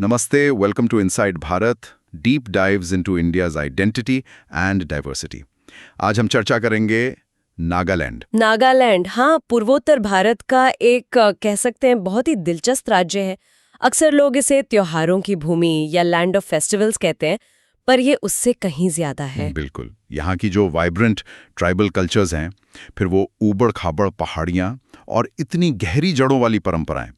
Namaste, welcome to Inside Bharat, deep dives into India's identity and diversity. आज हम चर्चा करेंगे नागालैंड। नागालैंड, हाँ, पूर्वोत्तर भारत का एक कह सकते हैं बहुत ही दिलचस्प राज्य है। अक्सर लोग इसे त्योहारों की भूमि या लैंड ऑफ फेस्टिवल्स कहते हैं, पर ये उससे कहीं ज्यादा है। बिल्कुल, यहाँ की जो वाइब्रेंट ट्राइबल कल्चर्स हैं, फिर वो ऊबड़-खाबड़ पहाड़ियाँ और इतनी गहरी जड़ों वाली परंपराएं,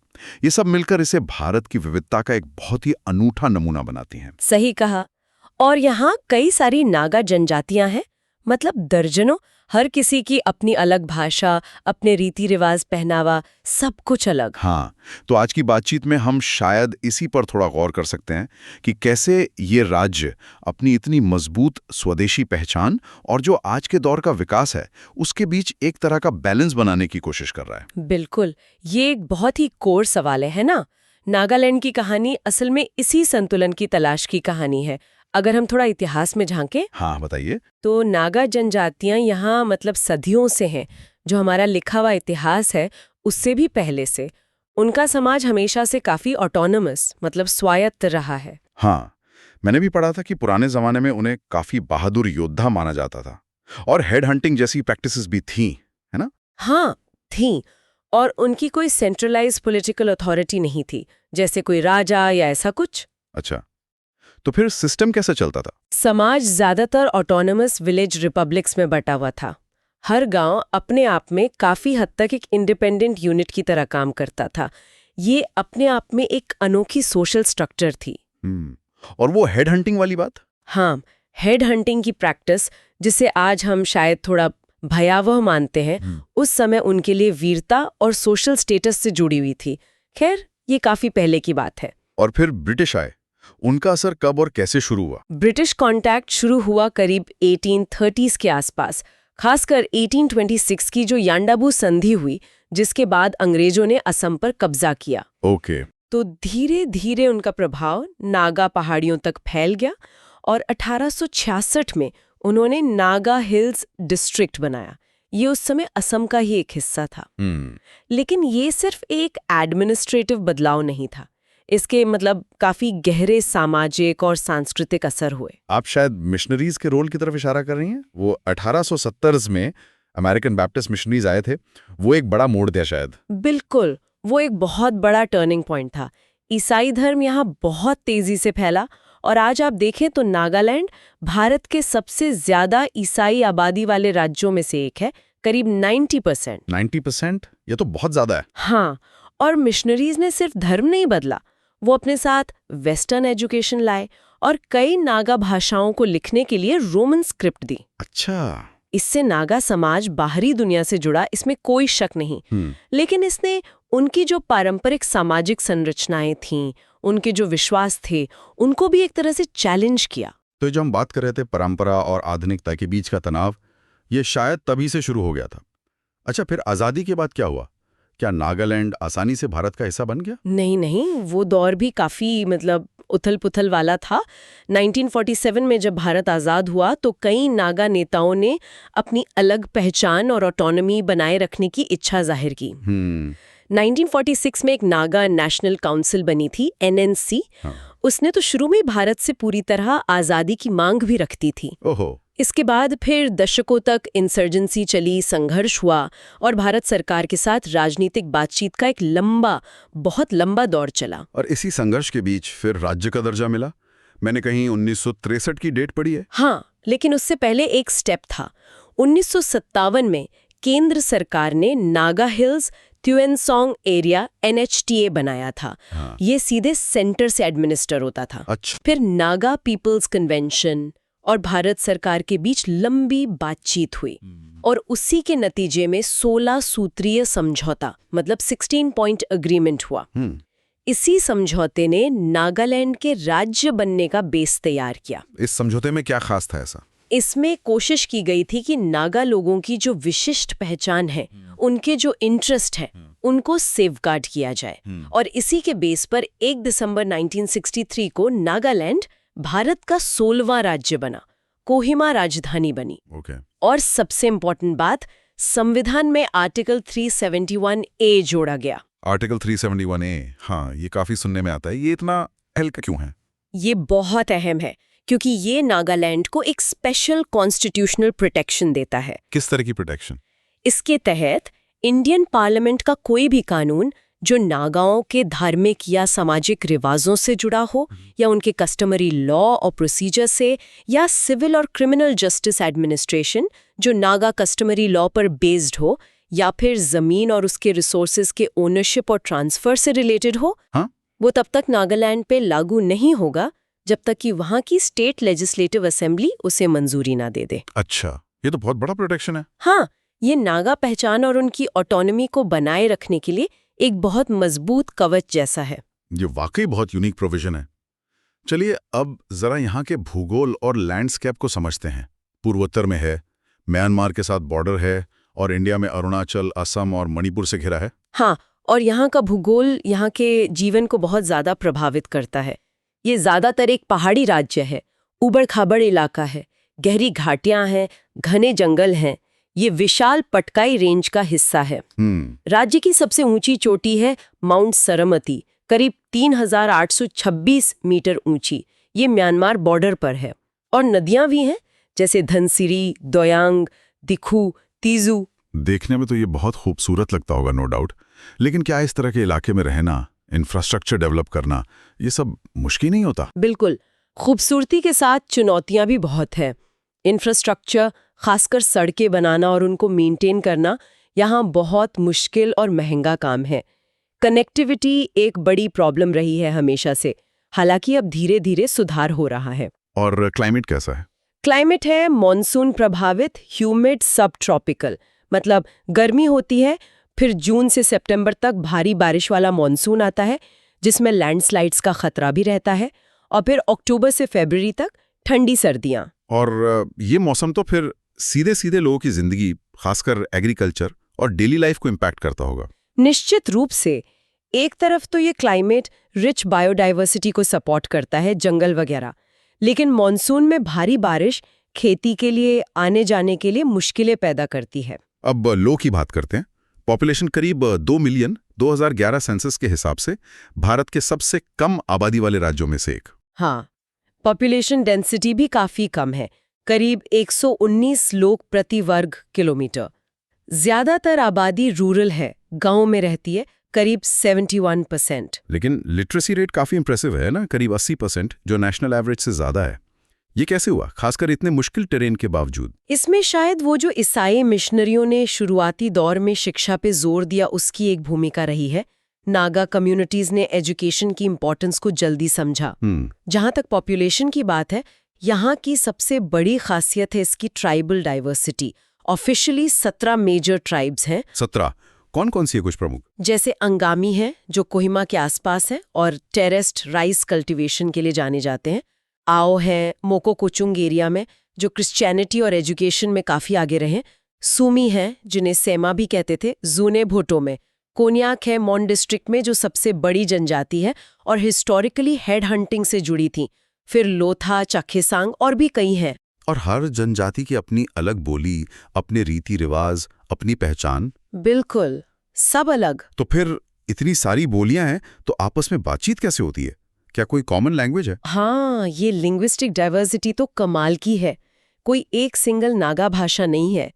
ये सब मिलकर इसे भारत की विविधता का एक बहुत ही अनूठा नमूना बनाती हैं। सही कहा। और यहाँ कई सारी नागा जनजातियां हैं, मतलब दर्जनों। हर किसी की अपनी अलग भाषा, अपने रीति रिवाज, पहनावा, सब कुछ अलग। हाँ, तो आज की बातचीत में हम शायद इसी पर थोड़ा गौर कर सकते हैं कि कैसे ये राज्य अपनी इतनी मजबूत स्वदेशी पहचान और जो आज के दौर का विकास है, उसके बीच एक तरह का बैलेंस बनाने की कोशिश कर रहा है। बिल्कुल, ये एक बहुत ही कोर सवाल है ना। नागालैंड की कहानी असल में इसी संतुलन की तलाश की कहानी है। अगर हम थोड़ा इतिहास में झांकें, हाँ, बताइए। तो नागा जनजातियां यहाँ मतलब सदियों से हैं। जो हमारा लिखा हुआ इतिहास है, उससे भी पहले से उनका समाज हमेशा से काफी ऑटोनमस, मतलब स्वायत्त रहा है। हाँ, मैंने भी पढ़ा था कि पुराने जमाने में उन्हें काफी बहादुर योद्धा माना जाता था और हेड हंटिंग जैसी प्रैक्टिसेस भी थीं, है ना? हाँ, थी। और उनकी कोई सेंट्रलाइज पॉलिटिकल अथॉरिटी नहीं थी, जैसे कोई राजा या ऐसा कुछ। अच्छा, तो फिर सिस्टम कैसे चलता था? समाज ज्यादातर ऑटोनमस विलेज रिपब्लिक्स में बटा हुआ था। हर गांव अपने आप में काफी हद तक एक इंडिपेंडेंट यूनिट की तरह काम करता था। ये अपने आप में एक अनोखी सोशल स्ट्रक्चर थी। और वो हेड हंटिंग वाली बात? हाँ, हेड हंटिंग की प्रैक्टिस, जिसे आज हम शायद थोड़ा भयावह मानते हैं, उस समय उनके लिए वीरता और सोशल स्टेटस से जुड़ी हुई थी। खैर, ये काफी पहले की बात है। और फिर ब्रिटिश आए, उनका असर कब और कैसे शुरू हुआ? ब्रिटिश कांटेक्ट शुरू हुआ करीब 1830s के आसपास, खासकर 1826 की जो यांडाबू संधि हुई, जिसके बाद अंग्रेजों ने असम पर कब्जा किया। ओके। तो धीरे धीरे उनका प्रभाव नागा पहाड़ियों तक फैल गया और 1866 में उन्होंने नागा हिल्स डिस्ट्रिक्ट बनाया। ये उस समय असम का ही एक हिस्सा था। लेकिन ये सिर्फ एक एडमिनिस्ट्रेटिव बदलाव नहीं था। इसके मतलब काफी गहरे सामाजिक और सांस्कृतिक असर हुए। आप शायद मिशनरीज के रोल की तरफ इशारा कर रही हैं। वो 1870s में अमेरिकन बैप्टिस्ट मिशनरीज आए थे, वो एक बड़ा मोड़ दिया शायद। बिल्कुल, वो एक बहुत बड़ा टर्निंग पॉइंट था। ईसाई धर्म यहाँ बहुत तेजी से फैला और आज आप देखें तो नागालैंड भारत के सबसे ज्यादा ईसाई आबादी वाले राज्यों में से एक है, करीब 90%। 90%? ये तो बहुत ज्यादा है। हाँ, और मिशनरीज ने सिर्फ धर्म नहीं बदला, वो अपने साथ वेस्टर्न एजुकेशन लाए और कई नागा भाषाओं को लिखने के लिए रोमन स्क्रिप्ट दी। अच्छा। इससे नागा समाज बाहरी दुनिया से जुड़ा, इसमें कोई शक नहीं। लेकिन इसने उनकी जो पारंपरिक सामाजिक संरचनाएं थीं, उनके जो विश्वास थे, उनको भी एक तरह से चैलेंज किया। तो जो हम बात कर रहे थे परंपरा और आधुनिकता के बीच का तनाव, ये शायद तभी से शुरू हो गया था। अच्छा, फिर आज़ादी के बाद क्या हुआ? क्या नागालैंड आसानी से भारत का हिस्सा बन गया? नहीं, वो दौर भी काफी मतलब उथल-पुथल वाला था। 1947 में जब भारत आज़ाद हुआ तो कई नागा नेताओं ने अपनी अलग पहचान और ऑटोनॉमी बनाए रखने की इच्छा जाहिर की। 1946 में एक नागा नेशनल काउंसिल बनी थी, NNC। उसने तो शुरू में भारत से पूरी तरह आज़ादी की मांग भी रखती थी। ओहो। इसके बाद फिर दशकों तक इंसर्जेंसी चली, संघर्ष हुआ और भारत सरकार के साथ राजनीतिक बातचीत का एक बहुत लंबा दौर चला। और इसी संघर्ष के बीच फिर राज्य का दर्जा मिला। मैंने कहीं 1963 की डेट पढ़ी है। हाँ, लेकिन उससे पहले एक स्टेप था। 1957 में केंद्र सरकार ने नागा हिल्स त्युएनसॉन्ग एरिया NHTA बनाया था। ये सीधे सेंटर से एडमिनिस्टर होता था। अच्छा। फिर नागा पीपल्स कन्वेंशन और भारत सरकार के बीच लंबी बातचीत हुई और उसी के नतीजे में 16 सूत्रीय समझौता, मतलब 16 पॉइंट अग्रीमेंट हुआ। इसी समझौते ने नागालैंड के राज्य बनने का बेस तैयार किया। इस समझौते में क्या खास था ऐसा? इसमें कोशिश की गई थी कि नागा लोगों की जो विशिष्ट पहचान है, उनके जो इंटरेस्ट है, उनको सेफगार्ड किया जाए। और इसी के बेस पर 1 दिसंबर 1963 को नागालैंड भारत का 16वां राज्य बना, कोहिमा राजधानी बनी। और सबसे इम्पोर्टेंट बात, संविधान में आर्टिकल 371A जोड़ा गया। आर्टिकल 371A, हाँ, ये काफी सुनने में आता है। ये इतना हल्का क्यों है? ये बहुत अहम है क्योंकि ये नागालैंड को एक स्पेशल कॉन्स्टिट्यूशनल प्रोटेक्शन देता है। किस तरह की प्रोटेक्शन? इसके तहत इंडियन पार्लियामेंट का कोई भी कानून जो नागाओं के धार्मिक या सामाजिक रिवाजों से जुड़ा हो या उनके कस्टमरी लॉ और प्रोसीजर से, या सिविल और क्रिमिनल जस्टिस एडमिनिस्ट्रेशन जो नागा कस्टमरी लॉ पर बेस्ड हो, या फिर जमीन और उसके रिसोर्सेज के ओनरशिप और ट्रांसफर से रिलेटेड हो, हाँ? वो तब तक नागालैंड पे लागू नहीं होगा जब तक कि वहाँ की स्टेट लेजिस्लेटिव असेंबली उसे मंजूरी ना दे दे। अच्छा, ये तो बहुत बड़ा प्रोटेक्शन है। हाँ, ये नागा पहचान और उनकी ऑटोनॉमी को बनाए रखने के लिए एक बहुत मजबूत कवच जैसा है। ये वाकई बहुत यूनिक प्रोविजन है। चलिए अब जरा यहाँ के भूगोल और लैंडस्केप को समझते हैं। पूर्वोत्तर में है, म्यांमार के साथ बॉर्डर है, और इंडिया में अरुणाचल, असम और मणिपुर से घिरा है। हाँ, और यहाँ का भूगोल यहाँ के जीवन को बहुत ज़्यादा प्रभावित करता है। ये ज़्यादातर एक पहाड़ी राज्य है, ऊबड़-खाबड़ इलाका है, गहरी घाटियाँ हैं, घने जंगल हैं। ये विशाल पटकाई रेंज का हिस्सा है। राज्य की सबसे ऊंची चोटी है माउंट सरमती, करीब 3,826 मीटर ऊंची। ये म्यांमार बॉर्डर पर है। और नदियां भी हैं, जैसे धनसिरी, दोयांग, दिखू, तीजू। देखने में तो ये बहुत खूबसूरत लगता होगा, नो डाउट। लेकिन क्या इस तरह के इलाके में रहना, इंफ्रास्ट्रक्चर डेवलप करना, ये सब मुश्किल नहीं होता? बिल्कुल, खूबसूरती के साथ चुनौतियां भी बहुत है। इंफ्रास्ट्रक्चर, खासकर सड़कें बनाना और उनको मेंटेन करना, यहाँ बहुत मुश्किल और महंगा काम है। कनेक्टिविटी एक बड़ी प्रॉब्लम रही है हमेशा से, हालांकि अब धीरे धीरे सुधार हो रहा है। और क्लाइमेट कैसा है? क्लाइमेट है मॉनसून प्रभावित, ह्यूमिड, सब ट्रॉपिकल। मतलब गर्मी होती है, फिर जून से सितंबर तक भारी बारिश वाला मॉनसून आता है जिसमें लैंडस्लाइड्स का खतरा भी रहता है, और फिर अक्टूबर से फरवरी तक ठंडी सर्दियाँ। और ये मौसम तो फिर सीधे सीधे लोगों की जिंदगी, खासकर एग्रीकल्चर और डेली लाइफ को इम्पैक्ट करता होगा। निश्चित रूप से। एक तरफ तो ये क्लाइमेट रिच बायोडाइवर्सिटी को सपोर्ट करता है, जंगल वगैरह, लेकिन मॉनसून में भारी बारिश खेती के लिए, आने जाने के लिए मुश्किलें पैदा करती है। अब लोग की बात करते हैं। पॉपुलेशन करीब 2 मिलियन 2011 सेंसस के हिसाब से भारत के सबसे कम आबादी वाले राज्यों में से एक। हाँ, पॉपुलेशन डेंसिटी भी काफी कम है, करीब 119 लोग प्रति वर्ग किलोमीटर। ज्यादातर आबादी रूरल है, गांव में रहती है, करीब 71%। लेकिन लिटरेसी रेट काफी इंप्रेसिव है ना, करीब 80%, जो नेशनल एवरेज से ज्यादा है। ये कैसे हुआ, खासकर इतने मुश्किल टेरेन के बावजूद? इसमें शायद वो जो ईसाई मिशनरियों ने शुरुआती दौर में शिक्षा पे जोर दिया, उसकी एक भूमिका रही है। नागा कम्युनिटीज ने एजुकेशन की इम्पोर्टेंस को जल्दी समझा। जहां तक पॉपुलेशन की बात है, यहाँ की सबसे बड़ी खासियत है इसकी tribal diversity. Officially 17 major tribes हैं। 17? कौन कौन सी है कुछ प्रमुख? जैसे अंगामी है जो कोहिमा के आसपास है और टेरेस्ट राइस कल्टीवेशन के लिए जाने जाते हैं। आओ है मोकोकोचुंग एरिया में, जो क्रिश्चियनिटी और एजुकेशन में काफी आगे रहे। सूमी है, जिन्हें सेमा भी कहते थे, जूने भोटो में। कोन्याक है मॉन डिस्ट्रिक्ट में, जो सबसे बड़ी जनजाति है और हिस्टोरिकली हेड हंटिंग से जुड़ी थी। फिर लोथा, चाखेसांग और भी कई हैं। और हर जनजाति की अपनी अलग बोली, अपने रीति रिवाज, अपनी पहचान। बिल्कुल, सब अलग। तो फिर इतनी सारी बोलियां हैं, तो आपस में बातचीत कैसे होती है? क्या कोई कॉमन लैंग्वेज है? हाँ, ये लिंग्विस्टिक डाइवर्सिटी तो कमाल की है। कोई एक सिंगल नागा भाषा नहीं है।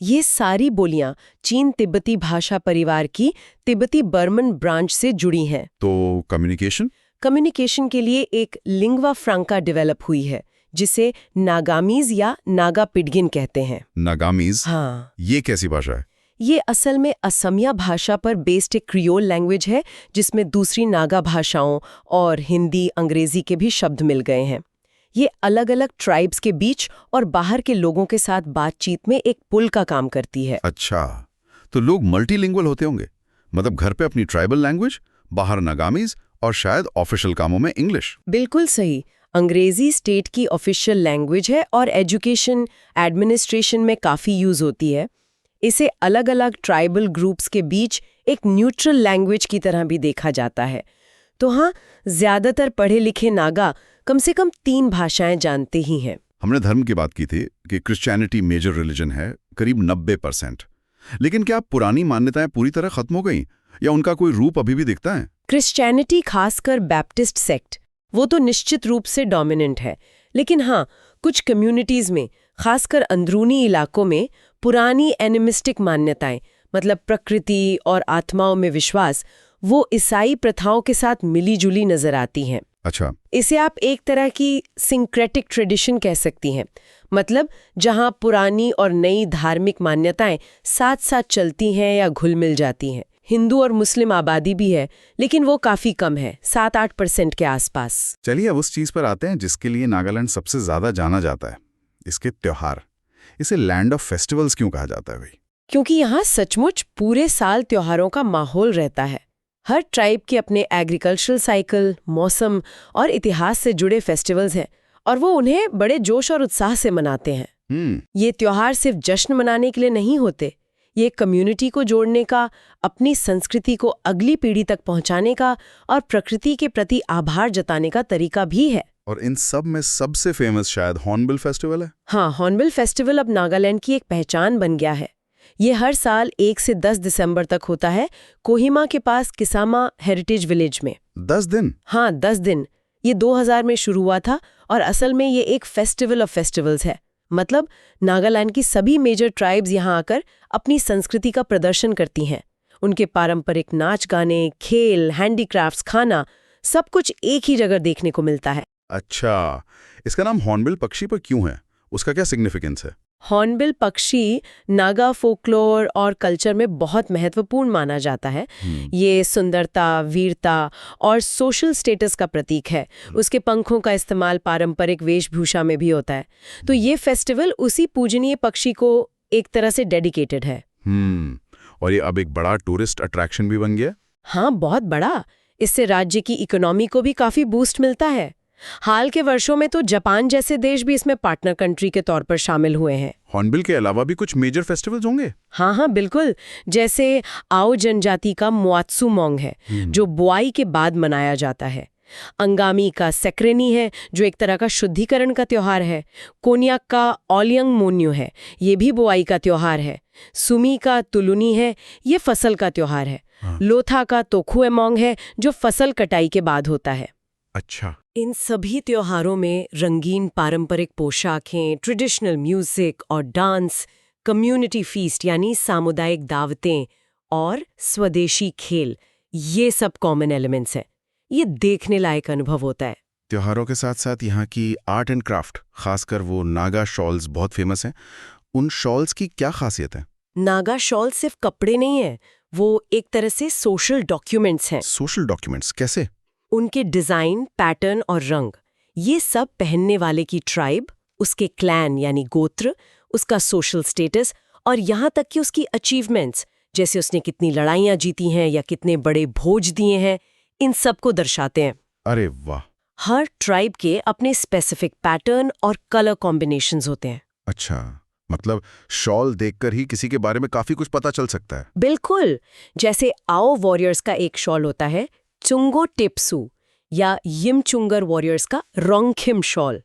ये सारी बोलियां चीन तिब्बती भाषा परिवार की तिब्बती बर्मन ब्रांच से जुड़ी हैं। तो कम्युनिकेशन के लिए एक लिंग्वा फ्रांका डेवलप हुई है, जिसे नागामीज या नागा पिडगिन कहते हैं। नागामीज? हाँ। ये कैसी भाषा है? ये असल में असमिया भाषा पर बेस्ड एक क्रियोल लैंग्वेज है, जिसमें दूसरी नागा भाषाओं और हिंदी, अंग्रेजी के भी शब्द मिल गए हैं। ये अलग अलग ट्राइब्स के बीच और बाहर के लोगों के साथ बातचीत में एक पुल का काम करती है। अच्छा, तो लोग मल्टीलिंगुअल होते होंगे, मतलब घर पे अपनी ट्राइबल लैंग्वेज, बाहर नागामीज और शायद ऑफिशियल कामों में इंग्लिश। बिल्कुल सही। अंग्रेजी स्टेट की ऑफिशियल लैंग्वेज है और एजुकेशन, एडमिनिस्ट्रेशन में काफ़ी यूज़ होती है। इसे अलग अलग ट्राइबल ग्रुप्स के बीच एक न्यूट्रल लैंग्वेज की तरह भी देखा जाता है। तो हाँ, ज़्यादातर पढ़े लिखे नागा कम से कम 3 भाषाएं जानते ही हैं। हमने धर्म की बात की थी कि क्रिश्चियनिटी मेजर रिलीजन है, करीब 90%। लेकिन क्या पुरानी मान्यताएं पूरी तरह खत्म हो गई या उनका कोई रूप अभी भी दिखता है? क्रिश्चियनिटी, खासकर बैप्टिस्ट सेक्ट, वो तो निश्चित रूप से डोमिनेंट है। लेकिन हाँ, कुछ कम्युनिटीज में, खासकर अंदरूनी इलाकों में, पुरानी एनिमिस्टिक मान्यताएं, मतलब प्रकृति और आत्माओं में विश्वास, वो ईसाई प्रथाओं के साथ मिली-जुली नजर आती हैं। अच्छा। इसे आप एक तरह की सिंक्रेटिक ट्रेडिशन कह सकती हैं। मतलब जहां पुरानी और नई धार्मिक मान्यताएं साथ साथ चलती हैं या घुल मिल जाती हैं। हिंदू और मुस्लिम आबादी भी है, लेकिन वो काफी कम है, 7-8% के आसपास। चलिए अब उस चीज पर आते हैं जिसके लिए नागालैंड सबसे ज्यादा जाना जाता है, इसके त्योहार। इसे लैंड ऑफ फेस्टिवल्स क्यों कहा जाता है भाई? क्योंकि यहाँ सचमुच पूरे साल त्योहारों का माहौल रहता है। हर ट्राइब के अपने एग्रीकल्चरल साइकिल, मौसम और इतिहास से जुड़े फेस्टिवल्स हैं, और वो उन्हें बड़े जोश और उत्साह से मनाते हैं। ये त्योहार सिर्फ जश्न मनाने के लिए नहीं होते, ये कम्युनिटी को जोड़ने का, अपनी संस्कृति को अगली पीढ़ी तक पहुंचाने का और प्रकृति के प्रति आभार जताने का तरीका भी है। और इन सब में सबसे फेमस शायद हॉर्नबिल फेस्टिवल है। हाँ, हॉर्नबिल फेस्टिवल अब नागालैंड की एक पहचान बन गया है। ये हर साल 1 से 10 दिसंबर तक होता है, कोहिमा के पास किसामा हेरिटेज विलेज में। 10 दिन? हाँ, 10 दिन। ये 2000 में शुरू हुआ था और असल में ये एक फेस्टिवल ऑफ फेस्टिवल्स है। मतलब नागालैंड की सभी मेजर ट्राइब्स यहाँ आकर अपनी संस्कृति का प्रदर्शन करती हैं। उनके पारंपरिक नाच गाने, खेल, हैंडीक्राफ्ट्स, खाना, सब कुछ एक ही जगह देखने को मिलता है। अच्छा, इसका नाम हॉर्नबिल पक्षी पर क्यों है? उसका क्या सिग्निफिकेंस है? हॉर्नबिल पक्षी नागा फोकलोर और कल्चर में बहुत महत्वपूर्ण माना जाता है। ये सुंदरता, वीरता और सोशल स्टेटस का प्रतीक है। उसके पंखों का इस्तेमाल पारंपरिक वेशभूषा में भी होता है। तो ये फेस्टिवल उसी पूजनीय पक्षी को एक तरह से डेडिकेटेड है। और ये अब एक बड़ा टूरिस्ट अट्रैक्शन भी बन गया? हाँ, बहुत बड़ा। इससे राज्य की इकोनॉमी को भी काफी बूस्ट मिलता है। हाल के वर्षों में तो जापान जैसे देश भी इसमें पार्टनर कंट्री के तौर पर शामिल हुए हैं। हॉर्नबिल के अलावा भी कुछ मेजर फेस्टिवल्स होंगे? हाँ, बिल्कुल। जैसे आओ जनजाति का मुआत्सुमोंग है, जो बुआई के बाद मनाया जाता है। अंगामी का सेक्रेनी है, जो एक तरह का शुद्धिकरण का त्योहार है। कोन्याक का ओलियंग मोन्यू है, ये भी बुआई का त्योहार है। सुमी का तुलुनी है, ये फसल का त्योहार है। लोथा का तोखुएमोंग है, जो फसल कटाई के बाद होता है। अच्छा। इन सभी त्योहारों में रंगीन पारंपरिक पोशाकें, ट्रेडिशनल म्यूजिक और डांस, कम्युनिटी फीस्ट यानी सामुदायिक दावतें और स्वदेशी खेल, ये सब कॉमन एलिमेंट्स हैं। ये देखने लायक अनुभव होता है। त्योहारों के साथ साथ यहाँ की आर्ट एंड क्राफ्ट, खासकर वो नागा शॉल्स बहुत फेमस हैं। उन शॉल्स की क्या खासियत है? नागा शॉल सिर्फ कपड़े नहीं है, वो एक तरह से सोशल डॉक्यूमेंट्स हैं। सोशल डॉक्यूमेंट्स कैसे? उनके डिजाइन, पैटर्न और रंग, ये सब पहनने वाले की ट्राइब, उसके क्लैन यानी गोत्र, उसका सोशल स्टेटस और यहाँ तक कि उसकी अचीवमेंट्स, जैसे उसने कितनी लड़ाइयाँ जीती हैं या कितने बड़े भोज दिए हैं, इन सब को दर्शाते हैं। अरे वाह! हर ट्राइब के अपने स्पेसिफिक पैटर्न और कलर कॉम्बिनेशंस होते हैं। अच्छा, मतलब शॉल देखकर ही किसी के बारे में काफी कुछ पता चल सकता है। बिल्कुल। जैसे आओ वॉरियर्स का एक शॉल होता है चुंगो टिप्सू, या यिमचुंगर वॉरियर्स का रोंगखिम शॉल।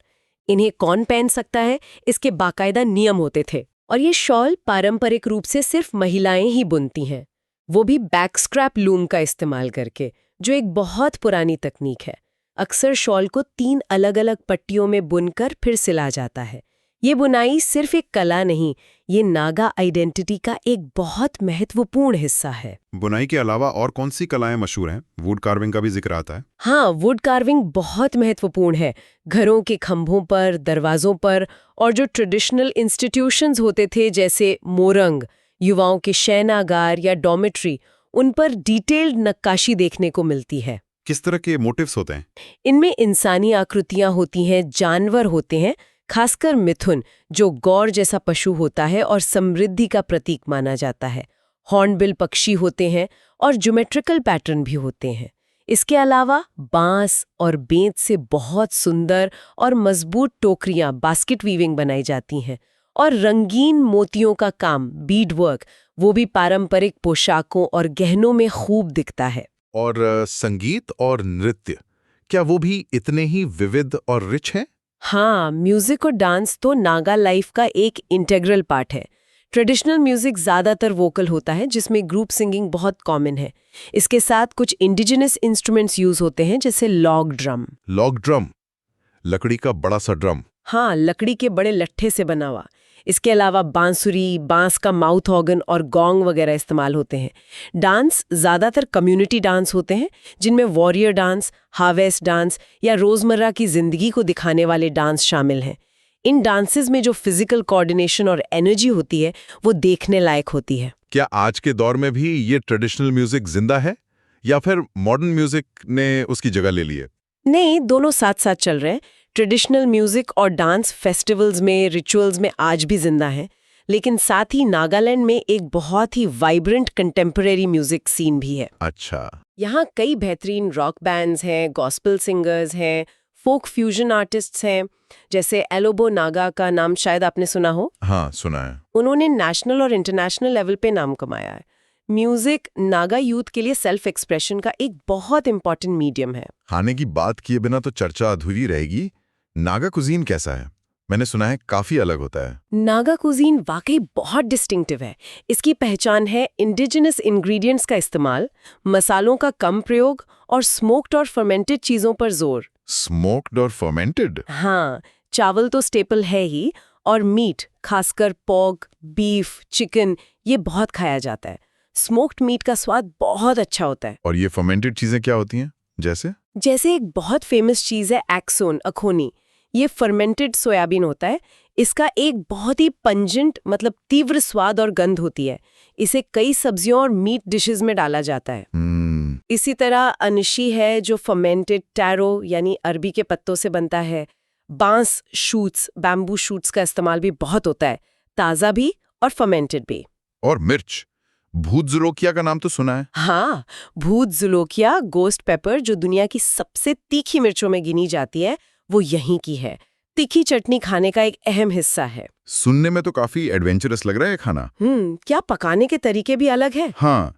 इन्हें कौन पहन सकता है, इसके बाकायदा नियम होते थे। और ये शॉल पारंपरिक रूप से सिर्फ महिलाएं ही बुनती हैं, वो भी बैकस्क्रैप लूम का इस्तेमाल करके, जो एक बहुत पुरानी तकनीक है। अक्सर शॉल को 3 अलग-अलग पट्टियों में बुनकर फिर सिला जाता है। ये बुनाई सिर्फ एक कला नहीं, ये नागा आइडेंटिटी का एक बहुत महत्वपूर्ण हिस्सा है। बुनाई के अलावा और कौन सी कलाएं मशहूर हैं? वुड कार्विंग का भी जिक्र आता है। हाँ, वुड कार्विंग बहुत महत्वपूर्ण है। घरों के खंभों पर, दरवाजों पर और जो ट्रेडिशनल इंस्टीट्यूशंस होते थे जैसे मोरंग, युवाओं के शयनागार या डॉर्मेट्री, उन पर डिटेल्ड नक्काशी देखने को मिलती है। किस तरह के मोटिव्स होते हैं? इनमें इंसानी आकृतियां होती हैं, जानवर होते हैं, खासकर मिथुन, जो गौर जैसा पशु होता है और समृद्धि का प्रतीक माना जाता है। हॉर्नबिल पक्षी होते हैं और ज्योमेट्रिकल पैटर्न भी होते हैं। इसके अलावा बांस और बेंत से बहुत सुंदर और मजबूत टोकरियां, बास्केट वीविंग बनाई जाती हैं। और रंगीन मोतियों का काम, बीड वर्क, वो भी पारंपरिक पोशाकों और गहनों में खूब दिखता है। और संगीत और नृत्य, क्या वो भी इतने ही विविध और रिच हैं? हाँ, म्यूजिक और डांस तो नागा लाइफ का एक इंटेग्रल पार्ट है। ट्रेडिशनल म्यूजिक ज़्यादातर वोकल होता है, जिसमें ग्रुप सिंगिंग बहुत कॉमन है। इसके साथ कुछ इंडिजिनस इंस्ट्रूमेंट्स यूज होते हैं, जैसे लॉग ड्रम। लॉग ड्रम, लकड़ी का बड़ा सा ड्रम। हाँ, लकड़ी के बड़े लट्ठे से बना हुआ। इसके अलावा बांसुरी, बांस का माउथ ऑर्गन और गॉन्ग वगैरह इस्तेमाल होते हैं। डांस ज़्यादातर कम्युनिटी डांस होते हैं, जिनमें वॉरियर डांस, हार्वेस्ट डांस या रोज़मर्रा की ज़िंदगी को दिखाने वाले डांस शामिल हैं। इन डांसेस में जो फिजिकल कोऑर्डिनेशन और एनर्जी होती है, वो देखने लायक होती है। क्या आज के दौर में भी ये ट्रेडिशनल म्यूजिक जिंदा है या फिर मॉडर्न म्यूजिक ने उसकी जगह ले ली है? नहीं, दोनों साथ साथ चल रहे हैं। ट्रेडिशनल म्यूजिक और डांस फेस्टिवल्स में, रिचुअल्स में आज भी जिंदा है, लेकिन साथ ही नागालैंड में एक बहुत ही वाइब्रेंट कंटेम्परेरी म्यूजिक सीन भी है। अच्छा। यहाँ कई बेहतरीन रॉक बैंड्स हैं, गॉस्पेल सिंगर्स हैं, फोक फ्यूजन आर्टिस्ट्स हैं, जैसे एलोबो नागा का नाम शायद आपने सुना हो। हाँ, सुना है। उन्होंने नेशनल और इंटरनेशनल लेवल पे नाम कमाया है। म्यूजिक नागा यूथ के लिए सेल्फ एक्सप्रेशन का एक बहुत इंपॉर्टेंट मीडियम है। खाने की बात किए बिना तो चर्चा अधूरी रहेगी। नागा कुजीन कैसा है? मैंने सुना है काफी अलग होता है। नागा कुजीन वाकई बहुत डिस्टिंक्टिव है। इसकी पहचान है इंडिजिनस इंग्रेडिएंट्स का इस्तेमाल, मसालों का कम प्रयोग और स्मोक्ड और फर्मेंटेड चीजों पर जोर। स्मोक्ड और फर्मेंटेड? हाँ, चावल तो स्टेपल है ही, और मीट, खासकर पोर्क, बीफ, चिकन, ये बहुत खाया जाता है। स्मोक्ड मीट का स्वाद बहुत अच्छा होता है। और ये फर्मेंटेड चीजें क्या होती हैं? जैसे एक बहुत फेमस चीज है एक्सोन, अखोनी। ये फर्मेंटेड सोयाबीन होता है। इसका एक बहुत ही पंजेंट, मतलब तीव्र स्वाद और गंध होती है। इसे कई सब्जियों और मीट डिशेस में डाला जाता है। इसी तरह अनशी है, जो फर्मेंटेड टैरो यानी अरबी के पत्तों से बनता है। बांस शूट्स, बैम्बू शूट्स का इस्तेमाल भी बहुत होता है, ताज़ा भी और फर्मेंटेड भी। और मिर्च, भूत जुलोकिया का नाम तो सुना है। हाँ, भूत जुलोकिया, गोस्ट पेपर, जो दुनिया की सबसे तीखी मिर्चों में गिनी जाती है, वो यहीं की है। तीखी चटनी खाने का एक अहम हिस्सा है। सुनने में तो काफी एडवेंचरस लग रहा है खाना। क्या पकाने के तरीके भी अलग हैं? हाँ,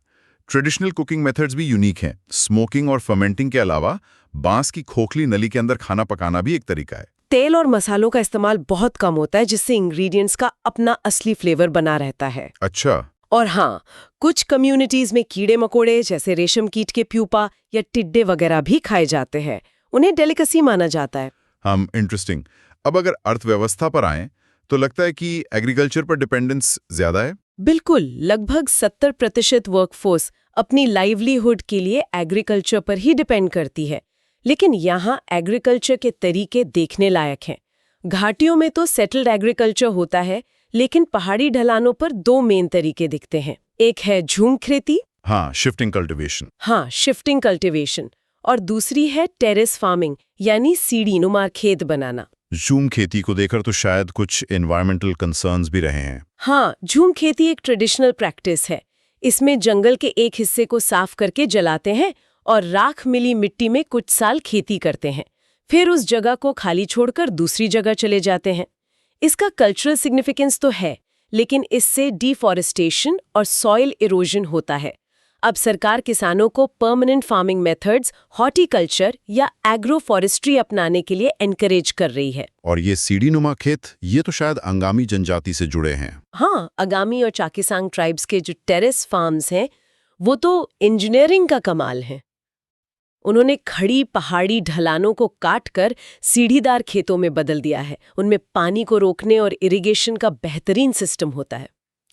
ट्रेडिशनल कुकिंग मेथड्स भी यूनिक हैं। स्मोकिंग और फर्मेंटिंग के अलावा बांस की खोखली नली के अंदर खाना पकाना भी एक तरीका है। तेल और मसालों का इस्तेमाल बहुत कम होता है, जिससे इंग्रेडिएंट्स का अपना असली फ्लेवर बना रहता है। अच्छा। और हाँ, कुछ कम्युनिटीज में कीड़े मकोड़े जैसे रेशम कीट के प्यूपा या टिड्डे वगैरह भी खाए जाते हैं। उन्हें डेलिकेसी माना जाता है। इंटरेस्टिंग। अब अगर अर्थव्यवस्था पर आएं तो लगता है कि एग्रीकल्चर पर डिपेंडेंस ज्यादा है। बिल्कुल, लगभग 70% वर्कफोर्स अपनी लाइवलीहुड के लिए एग्रीकल्चर पर ही डिपेंड करती है। लेकिन यहाँ एग्रीकल्चर के तरीके देखने लायक हैं। घाटियों में तो सेटल्ड एग्रीकल्चर होता है, लेकिन पहाड़ी ढलानों पर दो मेन तरीके दिखते हैं। एक है झूम खेती, शिफ्टिंग कल्टीवेशन। शिफ्टिंग कल्टीवेशन, और दूसरी है टेरेस फार्मिंग, यानी सीढ़ी नुमा खेत बनाना। झूम खेती को देखकर तो शायद कुछ एनवायरमेंटल कंसर्न्स भी रहे हैं। हाँ, झूम खेती एक ट्रेडिशनल प्रैक्टिस है। इसमें जंगल के एक हिस्से को साफ करके जलाते हैं और राख मिली मिट्टी में कुछ साल खेती करते हैं। फिर उस जगह को खाली छोड़कर दूसरी जगह चले जाते हैं। इसका कल्चरल सिग्निफिकेंस तो है, लेकिन इससे डिफॉरेस्टेशन और सॉइल इरोजन होता है। अब सरकार किसानों को परमानेंट फार्मिंग मेथड्स, हॉर्टिकल्चर या एग्रो फॉरेस्ट्री अपनाने के लिए एनकरेज कर रही है। और ये सीढ़ी नुमा खेत, ये तो शायद अंगामी जनजाति से जुड़े हैं। हाँ, अंगामी और चाकीसांग ट्राइब्स के जो टेरेस फार्म्स हैं, वो तो इंजीनियरिंग का कमाल है। उन्होंने खड़ी पहाड़ी ढलानों को काटकर सीढ़ीदार खेतों में बदल दिया है। उनमें पानी को रोकने और इरिगेशन का बेहतरीन सिस्टम होता है।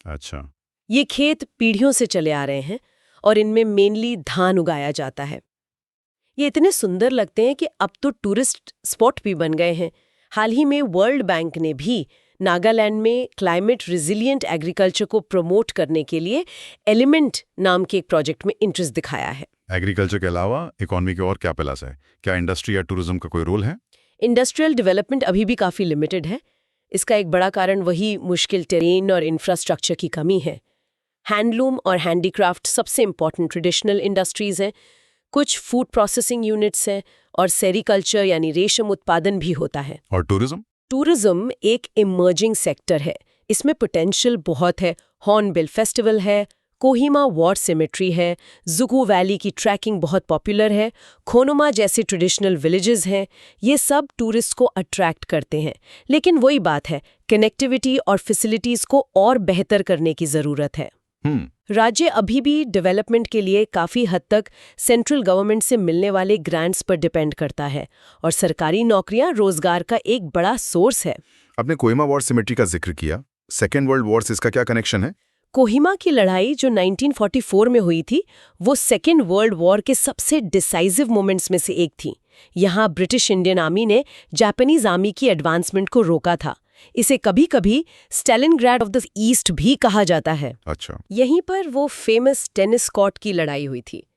अच्छा। ये खेत पीढ़ियों से चले आ रहे हैं और इनमें मेनली धान उगाया जाता है। ये इतने सुंदर लगते हैं कि अब तो टूरिस्ट स्पॉट भी बन गए हैं। हाल ही में वर्ल्ड बैंक ने भी नागालैंड में क्लाइमेट रिजिलिएंट एग्रीकल्चर को प्रमोट करने के लिए एलिमेंट नाम के एक प्रोजेक्ट में इंटरेस्ट दिखाया है। एग्रीकल्चर के अलावा इकोनॉमी के और क्या प्लस है? क्या इंडस्ट्री या टूरिज्म का कोई रोल है? इंडस्ट्रियल डेवलपमेंट अभी भी काफ़ी लिमिटेड है। इसका एक बड़ा कारण वही मुश्किल टेरेन और इंफ्रास्ट्रक्चर की कमी है। हैंडलूम और हैंडीक्राफ्ट सबसे इम्पॉर्टेंट ट्रेडिशनल इंडस्ट्रीज हैं। कुछ फूड प्रोसेसिंग यूनिट्स हैं और सेरिकल्चर यानी रेशम उत्पादन भी होता है। और टूरिज्म एक इमर्जिंग सेक्टर है। इसमें पोटेंशियल बहुत है। हॉर्नबिल फेस्टिवल है, कोहिमा वॉर सिमेट्री है, जुगू वैली की ट्रैकिंग बहुत पॉपुलर है, खोनुमा जैसे ट्रेडिशनल विलेजेस हैं, ये सब टूरिस्ट को अट्रैक्ट करते हैं। लेकिन वही बात है, कनेक्टिविटी और फैसिलिटीज को और बेहतर करने की ज़रूरत है। राज्य अभी भी डेवलपमेंट के लिए काफ़ी हद तक सेंट्रल गवर्नमेंट से मिलने वाले ग्रांट्स पर डिपेंड करता है, और सरकारी नौकरियां रोजगार का एक बड़ा सोर्स है। आपने कोहिमा वॉर सिमेट्री का जिक्र किया, सेकेंड वर्ल्ड वॉर से इसका क्या कनेक्शन है? कोहिमा की लड़ाई जो 1944 में हुई थी, वो सेकेंड वर्ल्ड वॉर के सबसे डिसाइसिव मोमेंट्स में से एक थी। यहाँ ब्रिटिश इंडियन आर्मी ने जापानीज आर्मी की एडवांसमेंट को रोका था। इसे कभी-कभी स्टैलिनग्राड ऑफ द ईस्ट भी कहा जाता है। अच्छा। यहीं पर वो फेमस टेनिस कॉर्ट की लड़ाई हुई थी।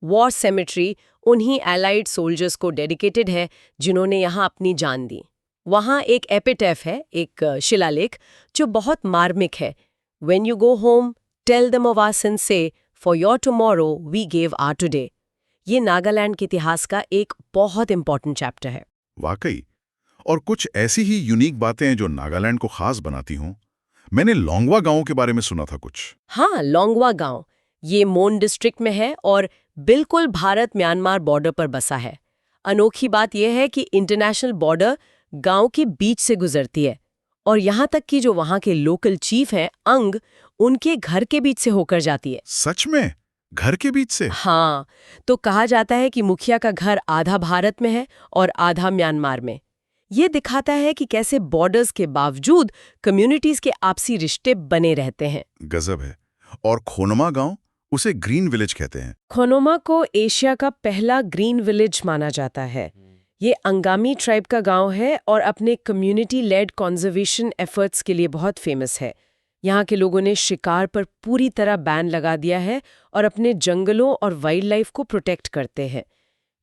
वॉर सेमेट्री उन्हीं एलाइड सोल्जर्स को डेडिकेटेड है जिन्होंने यहाँ अपनी जान दी। वहाँ एक एपिटैफ है, एक शिलालेख, जो बहुत मार्मिक है। When you go home, tell them of our sin, say, for your tomorrow we gave our today. ये नागालैंड के इतिहास का एक बहुत इंपॉर्टेंट चैप्टर है। वाकई। और कुछ ऐसी ही यूनिक बातें हैं जो नागालैंड को खास बनाती हों। मैंने लोंगवा गांव के बारे में सुना था कुछ। हाँ, लोंगवा गांव, ये मोन डिस्ट्रिक्ट में है और बिल्कुल भारत-म्यांमार बॉर्डर पर बसा है। अनोखी बात यह है कि इंटरनेशनल बॉर्डर गांव के बीच से गुजरती है, और यहाँ तक कि जो वहाँ के लोकल चीफ हैं, अंग, उनके घर के बीच से होकर जाती है। सच में? घर के बीच से? हाँ, तो कहा जाता है कि मुखिया का घर आधा भारत में है और आधा म्यांमार में। ये दिखाता है कि कैसे बॉर्डर्स के बावजूद कम्युनिटीज के आपसी रिश्ते बने रहते हैं। गजब है। और खोनुमा गांव, उसे ग्रीन विलेज कहते हैं। खोनुमा को एशिया का पहला ग्रीन विलेज माना जाता है। ये अंगामी ट्राइब का गांव है और अपने कम्युनिटी लेड कंजर्वेशन एफर्ट्स के लिए बहुत फेमस है। यहाँ के लोगों ने शिकार पर पूरी तरह बैन लगा दिया है और अपने जंगलों और वाइल्ड लाइफ को प्रोटेक्ट करते हैं।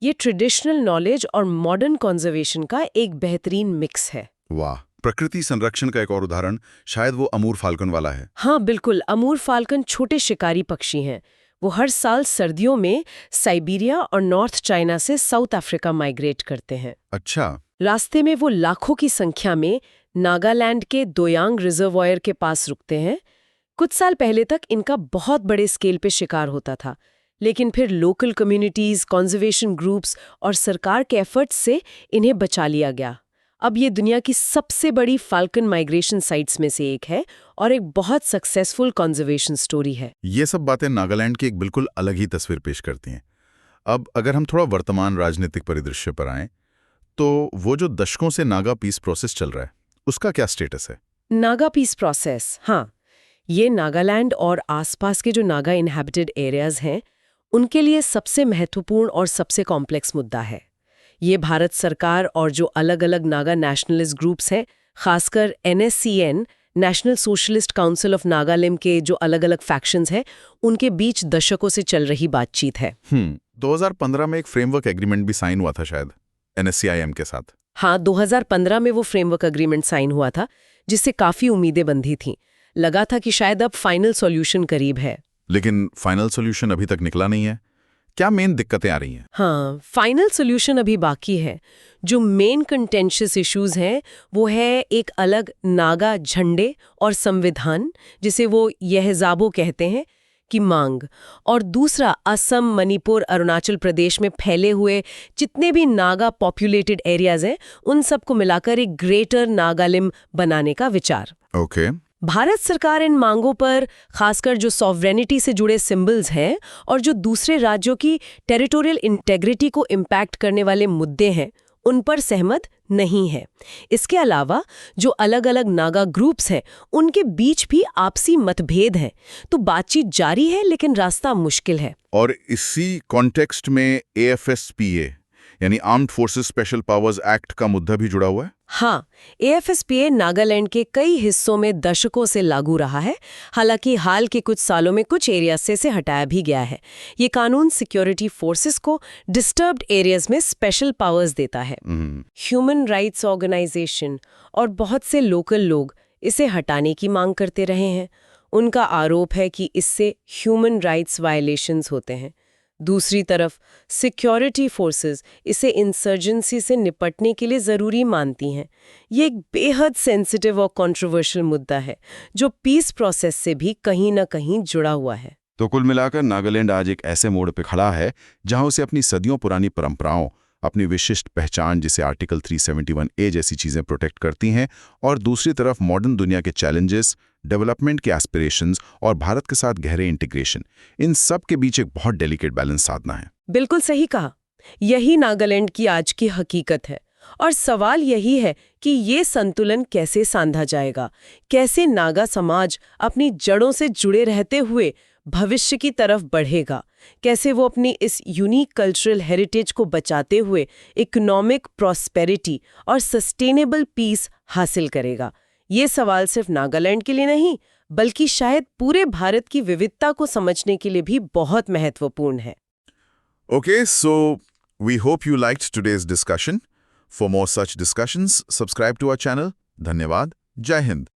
ये ट्रेडिशनल नॉलेज और मॉडर्न कंजर्वेशन का एक बेहतरीन मिक्स है। वाह। प्रकृति संरक्षण का एक और उदाहरण शायद वो अमूर फाल्कन वाला है। हाँ बिल्कुल, अमूर फाल्कन छोटे शिकारी पक्षी हैं। वो हर साल सर्दियों में साइबेरिया और नॉर्थ चाइना से साउथ अफ्रीका माइग्रेट करते हैं। अच्छा। रास्ते में वो लाखों की संख्या में नागालैंड के दोयांग रिजर्वॉयर के पास रुकते हैं। कुछ साल पहले तक इनका बहुत बड़े स्केल पे शिकार होता था, लेकिन फिर लोकल कम्युनिटीज, कंजर्वेशन ग्रुप्स और सरकार के एफर्ट्स से इन्हें बचा लिया गया। अब ये दुनिया की सबसे बड़ी फाल्कन माइग्रेशन साइट्स में से एक है और एक बहुत सक्सेसफुल कंजर्वेशन स्टोरी है। ये सब बातें नागालैंड की एक बिल्कुल अलग ही तस्वीर पेश करती हैं। अब अगर हम थोड़ा वर्तमान राजनीतिक परिदृश्य पर आएं, तो वो जो दशकों से नागा पीस प्रोसेस चल रहा है, उसका क्या स्टेटस है? नागा पीस प्रोसेस, हाँ, ये नागालैंड और आसपास के जो नागा इनहैबिटेड एरियाज हैं, उनके लिए सबसे महत्वपूर्ण और सबसे कॉम्प्लेक्स मुद्दा है। ये भारत सरकार और जो अलग अलग नागा नेशनलिस्ट ग्रुप्स हैं, खासकर NSCN, national socialist council of Nagaland के जो अलग अलग फैक्शंस हैं, उनके बीच दशकों से चल रही बातचीत है। 2015 में एक फ्रेमवर्क एग्रीमेंट भी साइन हुआ था शायद NSCIM के साथ। हाँ, 2015 में वो फ्रेमवर्क एग्रीमेंट साइन हुआ था, जिससे काफी उम्मीदें बंधी थीं। लगा था कि शायद अब फाइनल सॉल्यूशन करीब है। लेकिन फाइनल सॉल्यूशन अभी तक निकला नहीं है। क्या मेन दिक्कतें आ रही हैं? हाँ, फाइनल सॉल्यूशन अभी बाकी है। जो मेन कंटेंशियस इश्यूज हैं, वो है एक अलग नागा झंडे और संविधान, जिसे वो यहजाबो कहते हैं, की मांग, और दूसरा असम, मणिपुर, अरुणाचल प्रदेश में फैले हुए जितने भी नागा पॉपुलेटेड एरियाज हैं, उन सबको मिलाकर एक ग्रेटर नागालिम बनाने का विचार। ओके। भारत सरकार इन मांगों पर, खासकर जो सॉवरेनिटी से जुड़े सिंबल्स हैं और जो दूसरे राज्यों की टेरिटोरियल इंटेग्रिटी को इम्पैक्ट करने वाले मुद्दे हैं, उन पर सहमत नहीं है। इसके अलावा जो अलग अलग नागा ग्रुप्स हैं, उनके बीच भी आपसी मतभेद हैं। तो बातचीत जारी है, लेकिन रास्ता मुश्किल है। और इसी कॉन्टेक्स्ट में AFSPA यानी armed forces special powers act का मुद्दा भी जुड़ा हुआ है। हाँ, AFSPA नागालैंड के कई हिस्सों में दशकों से लागू रहा है। हालांकि हाल के कुछ सालों में कुछ एरियाज से हटाया भी गया है। ये कानून सिक्योरिटी फोर्सेस को डिस्टर्ब्ड एरियाज में स्पेशल पावर्स देता है। ह्यूमन राइट्स ऑर्गेनाइजेशन और बहुत से लोकल लोग इसे हटाने की मांग करते रहे हैं। उनका आरोप है कि इससे ह्यूमन राइट्स वायलेशंस होते हैं। दूसरी तरफ सिक्योरिटी फोर्सेस इसे इंसर्जेंसी से निपटने के लिए ज़रूरी मानती हैं। ये एक बेहद सेंसिटिव और कंट्रोवर्शियल मुद्दा है, जो पीस प्रोसेस से भी कहीं ना कहीं जुड़ा हुआ है। तो कुल मिलाकर नागालैंड आज एक ऐसे मोड़ पे खड़ा है जहां उसे अपनी सदियों पुरानी परंपराओं, अपनी विशिष्ट पहचान जिसे आर्टिकल 371A जैसी चीजें प्रोटेक्ट करती हैं, और दूसरी तरफ मॉडर्न दुनिया के चैलेंजेस, डेवलपमेंट के एस्पिरेशंस और भारत के साथ गहरे इंटीग्रेशन, इन सब के बीच एक बहुत डेलिकेट बैलेंस साधना है। बिल्कुल सही कहा। यही नागालैंड की आज की हकीकत है। और सवाल यही है कि ये संतुलन कैसे सांधा जाएगा, कैसे नागा समाज अपनी जड़ों से जुड़े रहते हुए भविष्य की तरफ बढ़ेगा, कैसे वो अपनी इस यूनिक कल्चरल हेरिटेज को बचाते हुए इकोनॉमिक प्रॉस्पेरिटी और सस्टेनेबल पीस हासिल करेगा। ये सवाल सिर्फ नागालैंड के लिए नहीं, बल्कि शायद पूरे भारत की विविधता को समझने के लिए भी बहुत महत्वपूर्ण है। Okay, so we hope you liked today's discussion. For more such discussions, subscribe to our channel. धन्यवाद। जय हिंद।